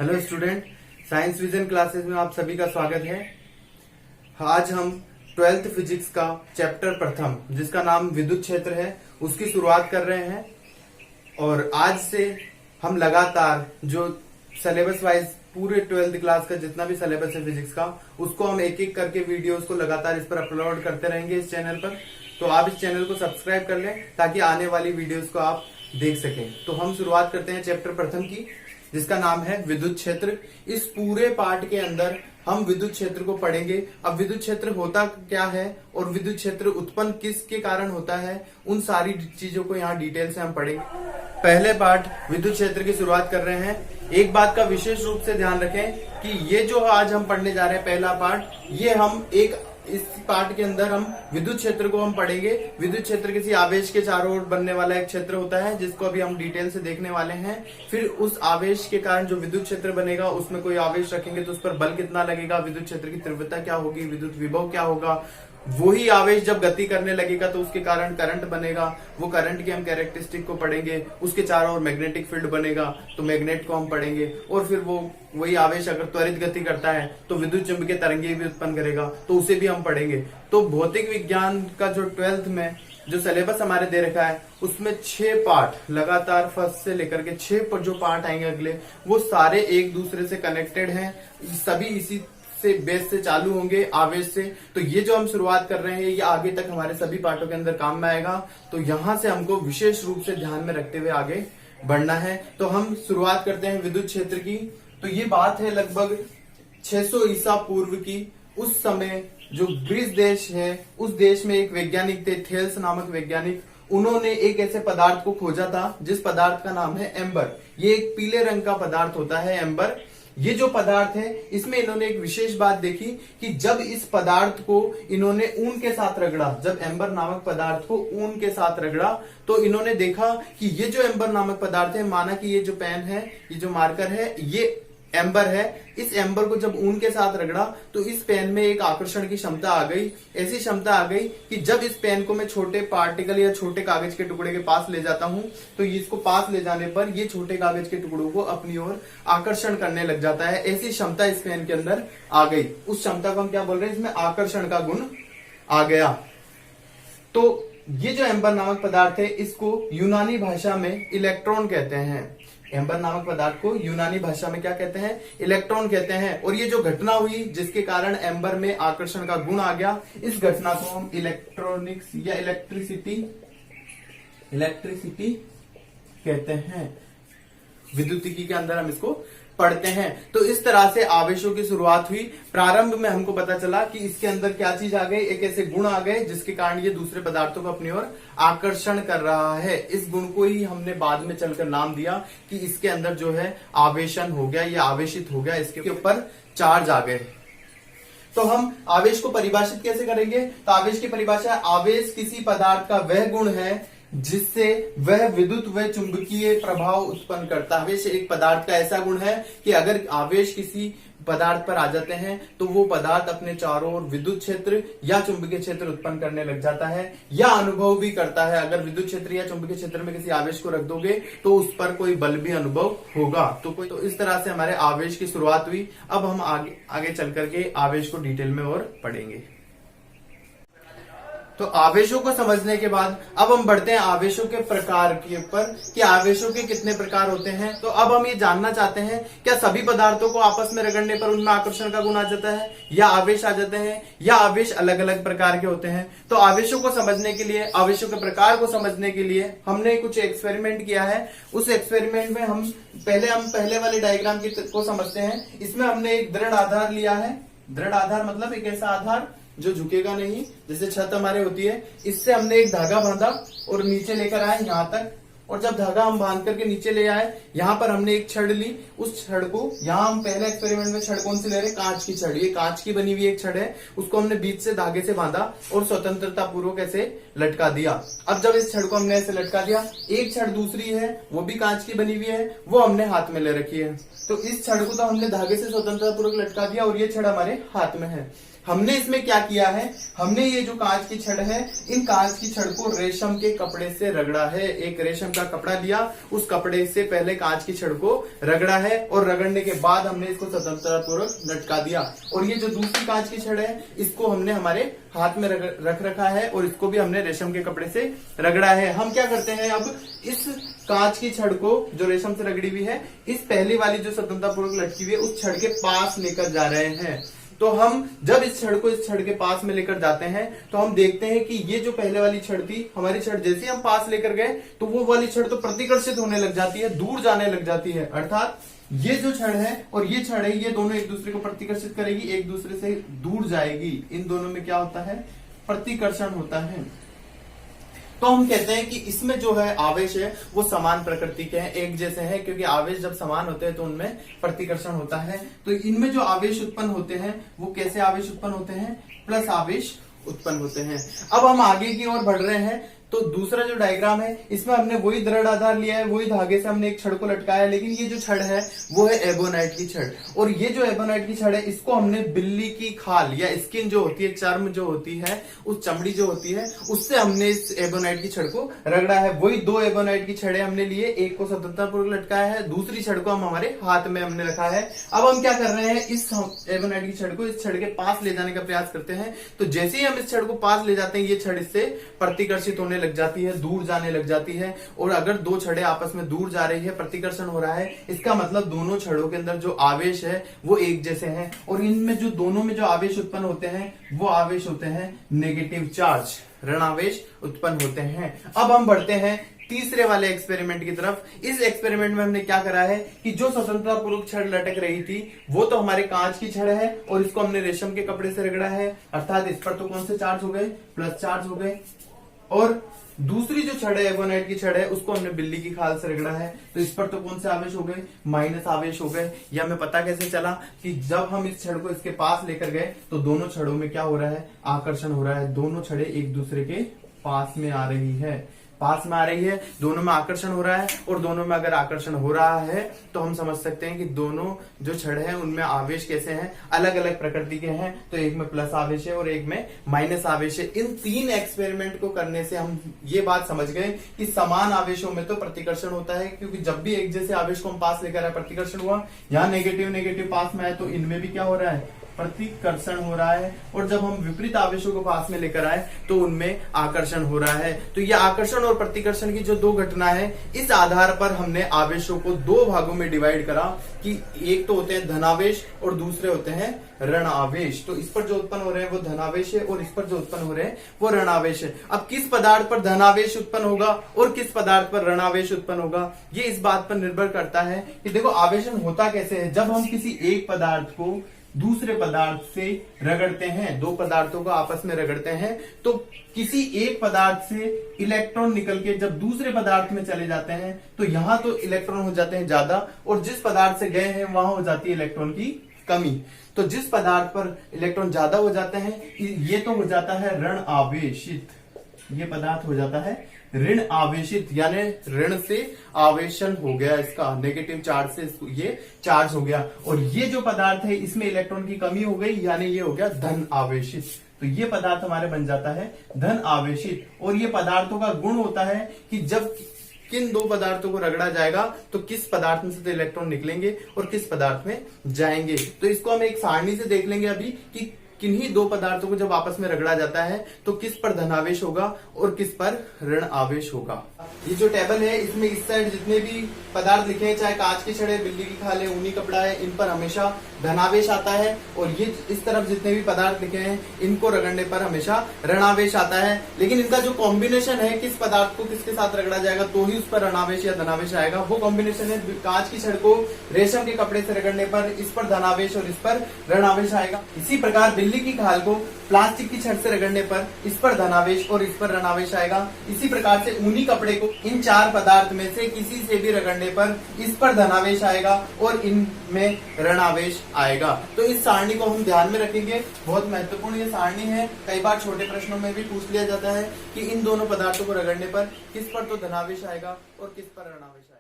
Hello student, science vision classes में आप सभी का स्वागत है। आज हम 12th फिजिक्स का चैप्टर प्रथम, जिसका नाम विद्युत क्षेत्र है, उसकी शुरुआत कर रहे हैं। और आज से हम लगातार जो सिलेबस वाइज पूरे 12th क्लास का जितना भी सिलेबस है फिजिक्स का, उसको हम एक एक करके वीडियोस को लगातार इस पर अपलोड करते रहेंगे इस चैनल पर। तो आप इस चैनल को सब्सक्राइब कर लें ताकि आने वाली वीडियोस को आप देख सकें। तो हम शुरुआत करते हैं चैप्टर प्रथम की, जिसका नाम है विद्युत क्षेत्र। इस पूरे पार्ट के अंदर हम विद्युत क्षेत्र को पढ़ेंगे। अब विद्युत क्षेत्र होता क्या है और विद्युत क्षेत्र उत्पन्न किसके कारण होता है, उन सारी चीजों को यहाँ डिटेल से हम पढ़ेंगे। पहले पार्ट विद्युत क्षेत्र की शुरुआत कर रहे हैं। एक बात का विशेष रूप से ध्यान रखें कि ये जो आज हम पढ़ने जा रहे हैं पहला पार्ट, ये हम इस पार्ट के अंदर हम विद्युत क्षेत्र को हम पढ़ेंगे। विद्युत क्षेत्र किसी आवेश के चारों ओर बनने वाला एक क्षेत्र होता है, जिसको अभी हम डिटेल से देखने वाले हैं। फिर उस आवेश के कारण जो विद्युत क्षेत्र बनेगा, उसमें कोई आवेश रखेंगे तो उस पर बल कितना लगेगा, विद्युत क्षेत्र की तीव्रता क्या होगी, विद्युत विभव क्या होगा। वही आवेश जब गति करने लगेगा तो उसके कारण करंट बनेगा। वो करंट की हम कैरेक्टरिस्टिक को पढ़ेंगे। उसके चारों ओर मैग्नेटिक फील्ड बनेगा तो मैग्नेट को हम पढ़ेंगे। और फिर वही आवेश अगर त्वरित गति करता है तो विद्युत चुंबकीय तरंगे भी उत्पन्न करेगा, तो उसे भी हम पढ़ेंगे। तो भौतिक विज्ञान का जो 12th में जो सिलेबस हमारे दे रखा है, उसमें 6 पार्ट लगातार फर्स्ट से लेकर के 6 जो पार्ट आएंगे अगले, वो सारे एक दूसरे से कनेक्टेड हैं। सभी इसी से बेस से चालू होंगे, आवेश से। तो ये जो हम शुरुआत कर रहे हैं, ये आगे तक हमारे सभी पार्टों के अंदर काम में आएगा। तो यहां से हमको विशेष रूप से ध्यान में रखते हुए आगे बढ़ना है। तो हम शुरुआत करते हैं विद्युत क्षेत्र की। तो ये बात है लगभग 600 ईसा पूर्व की। उस समय जो ग्रीस देश है, उस देश में एक वैज्ञानिक थे, थेल्स नामक वैज्ञानिक। उन्होंने एक ऐसे पदार्थ को खोजा था जिस पदार्थ का नाम है एम्बर। ये एक पीले रंग का पदार्थ होता है एम्बर। ये जो पदार्थ है, इसमें इन्होंने एक विशेष बात देखी कि जब इस पदार्थ को इन्होंने ऊन के साथ रगड़ा, जब एम्बर नामक पदार्थ को ऊन के साथ रगड़ा, तो इन्होंने देखा कि ये जो एम्बर नामक पदार्थ है, माना कि ये जो पेन है, ये जो मार्कर है, ये एम्बर है। इस एम्बर को जब ऊन के साथ रगड़ा तो इस पेन में एक आकर्षण की क्षमता आ गई। ऐसी क्षमता आ गई कि जब इस पेन को मैं छोटे पार्टिकल या छोटे कागज के टुकड़े के पास ले जाता हूं, तो इसको पास ले जाने पर ये छोटे कागज के टुकड़ों को अपनी ओर आकर्षण करने लग जाता है। ऐसी क्षमता इस पेन के अंदर आ गई। उस क्षमता को हम क्या बोल रहे हैं, इसमें आकर्षण का गुण आ गया। तो ये जो एम्बर नामक पदार्थ है, इसको यूनानी भाषा में इलेक्ट्रॉन कहते हैं। एम्बर नामक पदार्थ को यूनानी भाषा में क्या कहते हैं, इलेक्ट्रॉन कहते हैं। और ये जो घटना हुई जिसके कारण एम्बर में आकर्षण का गुण आ गया, इस घटना को हम इलेक्ट्रॉनिक्स या इलेक्ट्रिसिटी कहते हैं। विद्युतिकी के अंदर हम इसको पढ़ते हैं। तो इस तरह से आवेशों की शुरुआत हुई। प्रारंभ में हमको पता चला कि इसके अंदर क्या चीज आ गई, एक ऐसे गुण आ गए जिसके कारण ये दूसरे पदार्थों को अपनी ओर आकर्षण कर रहा है। इस गुण को ही हमने बाद में चलकर नाम दिया कि इसके अंदर जो है आवेशन हो गया, ये आवेशित हो गया, इसके ऊपर चार्ज आ गए। तो हम आवेश को परिभाषित कैसे करेंगे, तो आवेश की परिभाषा, आवेश किसी पदार्थ का वह गुण है जिससे वह विद्युत व चुंबकीय प्रभाव उत्पन्न करता है। आवेश एक पदार्थ का ऐसा गुण है कि अगर आवेश किसी पदार्थ पर आ जाते हैं तो वो पदार्थ अपने चारों ओर विद्युत क्षेत्र या चुंबकीय क्षेत्र उत्पन्न करने लग जाता है, या अनुभव भी करता है। अगर विद्युत क्षेत्र या चुंबकीय क्षेत्र में किसी आवेश को रख दोगे तो उस पर कोई बल भी अनुभव होगा। तो इस तरह से हमारे आवेश की शुरुआत हुई। अब हम आगे चल करके आवेश को डिटेल में और पढ़ेंगे। तो आवेशों को समझने के बाद अब हम बढ़ते हैं आवेशों के प्रकार के ऊपर कि आवेशों के कितने प्रकार होते हैं। तो अब हम ये जानना चाहते हैं, क्या सभी पदार्थों को आपस में रगड़ने पर उनमें आकर्षण का गुण आ जाता है, या आवेश आ जाते हैं, या आवेश अलग अलग प्रकार के होते हैं। तो आवेशों को समझने के लिए, आवेशों के प्रकार को समझने के लिए हमने कुछ एक्सपेरिमेंट किया है। उस एक्सपेरिमेंट में हम पहले वाले डायग्राम को समझते हैं। इसमें हमने एक दृढ़ आधार लिया है। दृढ़ आधार मतलब एक ऐसा आधार जो झुकेगा नहीं, जैसे छत हमारे होती है। इससे हमने एक धागा बांधा और नीचे लेकर आए यहां तक। और जब धागा हम बांध करके नीचे ले आए, यहाँ पर हमने एक छड़ ली। उस छड़ को, यहाँ हम पहले एक्सपेरिमेंट में छड़ कौन सी ले रहे हैं, कांच की छड़। ये कांच की बनी हुई एक छड़ है, उसको हमने बीच से धागे से बांधा और स्वतंत्रता पूर्वक ऐसे लटका दिया। अब जब इस छड़ को हमने ऐसे लटका दिया, एक छड़ दूसरी है, वो भी कांच की बनी हुई है, वो हमने हाथ में ले रखी है। तो इस छड़ को तो हमने धागे से स्वतंत्रता पूर्वक लटका दिया और ये छड़ हमारे हाथ में है। हमने इसमें क्या किया है, हमने ये जो कांच की छड़ है, इन कांच की छड़ को रेशम के कपड़े से रगड़ा है। एक रेशम का कपड़ा लिया, उस कपड़े से पहले कांच की छड़ को रगड़ा है और रगड़ने के बाद हमने इसको स्वतंत्रतापूर्वक लटका दिया। और ये जो दूसरी कांच की छड़ है, इसको हमने हमारे हाथ में रख रखा है और इसको भी हमने रेशम के कपड़े से रगड़ा है। हम क्या करते हैं, अब इस कांच की छड़ को जो रेशम से रगड़ी हुई है, इस पहली वाली जो स्वतंत्रतापूर्वक लटकी हुई है, उस छड़ के पास लेकर जा रहे हैं। तो हम जब इस छड़ को इस छड़ के पास में लेकर जाते हैं, तो हम देखते हैं कि ये जो पहले वाली छड़ थी, हमारी छड़ जैसे हम पास लेकर गए तो वो वाली छड़ तो प्रतिकर्षित होने लग जाती है, दूर जाने लग जाती है। अर्थात ये जो छड़ है और ये छड़ है, ये दोनों एक दूसरे को प्रतिकर्षित करेगी, एक दूसरे से दूर जाएगी। इन दोनों में क्या होता है, प्रतिकर्षण होता है। तो हम कहते हैं कि इसमें जो है आवेश है वो समान प्रकृति के हैं, एक जैसे हैं, क्योंकि आवेश जब समान होते हैं तो उनमें प्रतिकर्षण होता है। तो इनमें जो आवेश उत्पन्न होते हैं वो कैसे आवेश उत्पन्न होते हैं, प्लस आवेश उत्पन्न होते हैं। अब हम आगे की ओर बढ़ रहे हैं, तो दूसरा जो डायग्राम है, इसमें हमने वही दृढ़ आधार लिया है, वही धागे से हमने एक छड़ को लटकाया, लेकिन ये जो छड़ है वो है एबोनाइट की छड़। और ये जो एबोनाइट की छड़ है, इसको हमने बिल्ली की खाल या स्किन जो होती है, चर्म जो होती है, उस चमड़ी जो होती है, उससे हमने इस एबोनाइट की छड़ को रगड़ा है। वही दो एबोनाइट की छड़े हमने लिए, एक को स्वतंत्रतापूर्वक लटकाया है, दूसरी छड़ को हम हमारे हाथ में हमने रखा है। अब हम क्या कर रहे हैं, इस एबोनाइट की छड़ को इस छड़ के पास ले जाने का प्रयास करते हैं। तो जैसे ही हम इस छड़ को पास ले जाते हैं, ये छड़ इससे प्रतिकर्षित होने लग जाती है, दूर जाने लग जाती है। और अगर दो छड़ें आपस में दूर जा रही है, प्रतिकर्षण हो रहा है, इसका मतलब दोनों छड़ों के अंदर जो आवेश है वो एक जैसे हैं। और इनमें जो दोनों में जो आवेश उत्पन्न होते हैं वो आवेश होते हैं नेगेटिव चार्ज, ऋण आवेश उत्पन्न होते हैं। अब हम बढ़ते हैं तीसरे वाले एक्सपेरिमेंट की तरफ। इस एक्सपेरिमेंट में हमने क्या करा है कि जो स्वतंत्रतापूर्वक छड़ लटक रही थी वो तो हमारे कांच की छड़ है और इसको हमने रेशम के कपड़े से रगड़ा है, अर्थात इस पर तो कौन से चार्ज हो गए, प्लस चार्ज हो गए। और दूसरी जो छड़ है, एबोनाइट की छड़ है, उसको हमने बिल्ली की खाल से रगड़ा है, तो इस पर तो कौन से आवेश हो गए, माइनस आवेश हो गए। यह हमें पता कैसे चला कि जब हम इस छड़ को इसके पास लेकर गए तो दोनों छड़ों में क्या हो रहा है, आकर्षण हो रहा है। दोनों छड़ें एक दूसरे के पास में आ रही है, पास में आ रही है, दोनों में आकर्षण हो रहा है। और दोनों में अगर आकर्षण हो रहा है तो हम समझ सकते हैं कि दोनों जो छड़ हैं उनमें आवेश कैसे हैं, अलग अलग प्रकृति के हैं। तो एक में प्लस आवेश है और एक में माइनस आवेश है। इन तीन एक्सपेरिमेंट को करने से हम ये बात समझ गए कि समान आवेशों में तो प्रतिकर्षण होता है, क्योंकि जब भी एक जैसे आवेश को हम पास लेकर आए प्रतिकर्षण हुआ। यहाँ नेगेटिव नेगेटिव पास में आए तो इनमें भी क्या हो रहा है, प्रतिकर्षण हो रहा है। और जब हम विपरीत आवेशों को पास में लेकर आए तो उनमें आकर्षण हो रहा है। तो ये आकर्षण और प्रतिकर्षण की जो दो घटना है, इस आधार पर हमने आवेशों को दो भागों में डिवाइड करा कि एक तो होते हैं धनावेश और दूसरे होते हैं ऋण आवेश। तो इस पर जो उत्पन्न हो रहे हैं वो धनावेश है और इस पर जो उत्पन्न हो रहे हैं वो ऋण आवेश है। अब किस पदार्थ पर धनावेश उत्पन्न होगा और किस पदार्थ पर ऋण आवेश उत्पन्न होगा, ये इस बात पर निर्भर करता है कि देखो आवेशन होता कैसे है। जब हम किसी एक पदार्थ को दूसरे पदार्थ से रगड़ते हैं, दो पदार्थों को आपस में रगड़ते हैं, तो किसी एक पदार्थ से इलेक्ट्रॉन निकल के जब दूसरे पदार्थ में चले जाते हैं तो यहां तो इलेक्ट्रॉन हो जाते हैं ज्यादा और जिस पदार्थ से गए हैं वहां हो जाती है इलेक्ट्रॉन की कमी। तो जिस पदार्थ पर इलेक्ट्रॉन ज्यादा हो जाते हैं ये तो हो जाता है ऋण आवेशित, ये पदार्थ हो जाता है ऋण आवेशित, यानी ऋण से आवेशन हो गया, इसका नेगेटिव चार्ज से ये चार्ज हो गया। और ये जो पदार्थ है इसमें इलेक्ट्रॉन की कमी हो गई, यानी ये हो गया धन आवेशित। तो ये पदार्थ हमारे बन जाता है धन आवेशित। और ये पदार्थों का गुण होता है कि जब किन दो पदार्थों को रगड़ा जाएगा तो किस पदार्थ में से तो इलेक्ट्रॉन निकलेंगे और किस पदार्थ में जाएंगे। तो इसको हम एक सारणी से देख लेंगे अभी कि किन्हीं दो पदार्थों को जब आपस में रगड़ा जाता है तो किस पर धनावेश होगा और किस पर ऋण आवेश होगा। ये जो टेबल है इसमें इस साइड जितने भी पदार्थ लिखे हैं, चाहे कांच की छड़ है, बिल्ली की खाल है, ऊनी कपड़ा है, इन पर हमेशा धनावेश आता है। और ये इस तरफ जितने भी पदार्थ लिखे हैं इनको रगड़ने पर हमेशा ऋणावेश आता है। लेकिन इनका जो कॉम्बिनेशन है, किस पदार्थ को किसके साथ रगड़ा जाएगा तो ही उस पर ऋणावेश या धनावेश आएगा, वो कॉम्बिनेशन है कांच की छड़ को रेशम के कपड़े से रगड़ने पर इस पर धनावेश और इस पर ऋणावेश आएगा। इसी प्रकार बिल्ली की खाल को प्लास्टिक की छड़ से रगड़ने पर इस पर धनावेश और इस पर ऋणावेश आएगा। इसी प्रकार से ऊनी कपड़े को इन चार पदार्थ में से किसी से भी रगड़ने पर इस पर धनावेश आएगा और इनमें ऋणावेश आएगा। तो इस सारणी को हम ध्यान में रखेंगे, बहुत महत्वपूर्ण ये सारणी है। कई बार छोटे प्रश्नों में भी पूछ लिया जाता है कि इन दोनों पदार्थों को रगड़ने पर किस पर तो धनावेश आएगा और किस पर ऋणावेश।